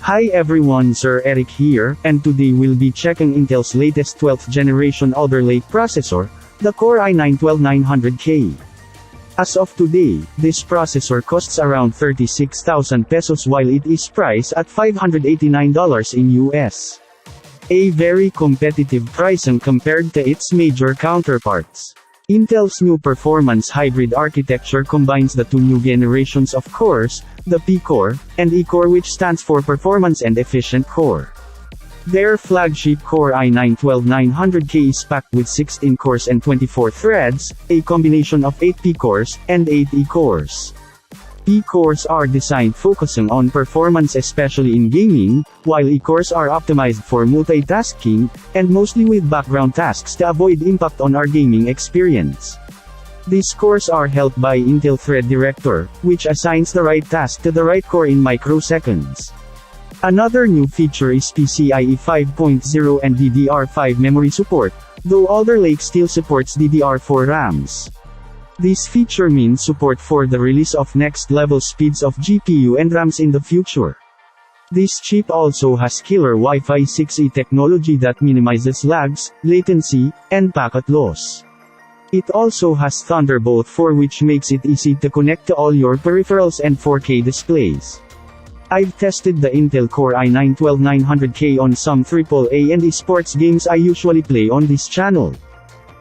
Hi everyone, Sir Eric here, and today we'll be checking Intel's latest 12th generation Alder Lake processor, the Core i9-12900K. As of today, this processor costs around 36,000 pesos while it is priced at $589 in US. A very competitive pricing compared to its major counterparts. Intel's new performance hybrid architecture combines the two new generations of cores, the P-core, and E-core, which stands for Performance and Efficient Core. Their flagship Core i9-12900K is packed with 16 cores and 24 threads, a combination of 8 P-cores, and 8 E-cores. P-cores are designed focusing on performance especially in gaming, while E-cores are optimized for multitasking, and mostly with background tasks to avoid impact on our gaming experience. These cores are helped by Intel Thread Director, which assigns the right task to the right core in microseconds. Another new feature is PCIe 5.0 and DDR5 memory support, though Alder Lake still supports DDR4 RAMs. This feature means support for the release of next-level speeds of GPU and RAMs in the future. This chip also has killer Wi-Fi 6E technology that minimizes lags, latency, and packet loss. It also has Thunderbolt 4, which makes it easy to connect to all your peripherals and 4K displays. I've tested the Intel Core i9-12900K on some AAA and esports games I usually play on this channel.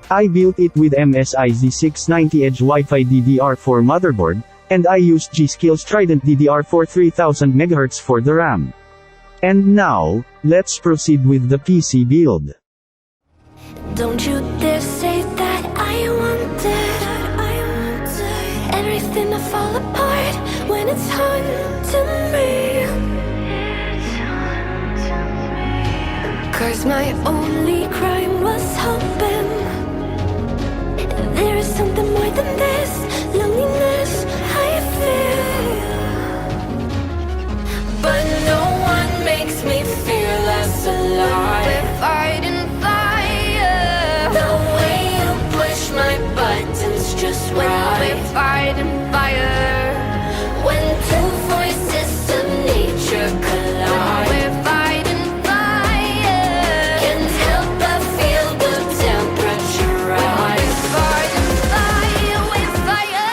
I built it with MSI Z690 Edge Wi-Fi DDR4 motherboard, and I used G.SKILL Trident DDR4 3000 MHz for the RAM. And now, let's proceed with the PC build. Don't you dare say that I wanted everything to fall apart when it's haunting me. 'Cause my only crime was hoping there is something more than this loneliness I feel. But no one makes me feel less alive. We're fighting fire. The way you push my buttons just right. We're fighting fire. When two voices of nature collide. We're fighting fire. Can't help but feel the temperature rise. We're fighting fire. We're fire.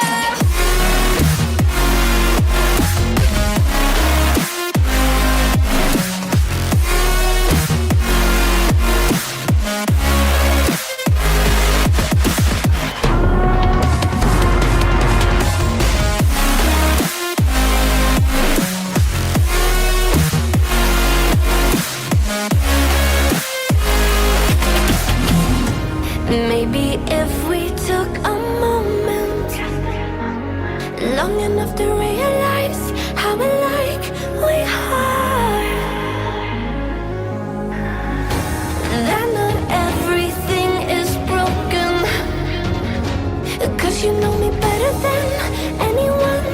Maybe if we took a moment long enough to realize how alike we are, that not everything is broken. 'Cause you know me better than anyone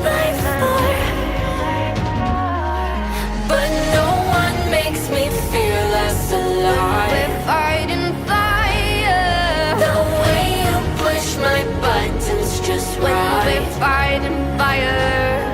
by far. But no one makes me feel less alive. We're fighting fire. The way you push my buttons just right. We're fighting fire.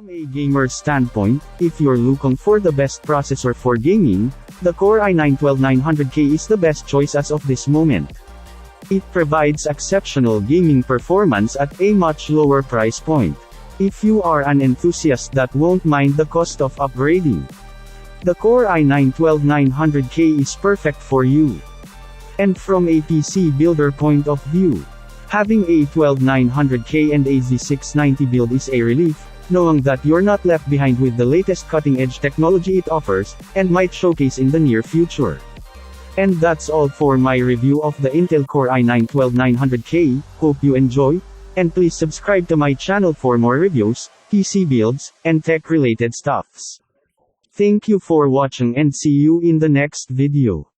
From a gamer's standpoint, if you're looking for the best processor for gaming, the Core i9-12900K is the best choice as of this moment. It provides exceptional gaming performance at a much lower price point. If you are an enthusiast that won't mind the cost of upgrading, the Core i9-12900K is perfect for you. And from a PC builder point of view, having a 12900K and a Z690 build is a relief, knowing that you're not left behind with the latest cutting-edge technology it offers, and might showcase in the near future. And that's all for my review of the Intel Core i9-12900K, hope you enjoy, and please subscribe to my channel for more reviews, PC builds, and tech-related stuffs. Thank you for watching and see you in the next video.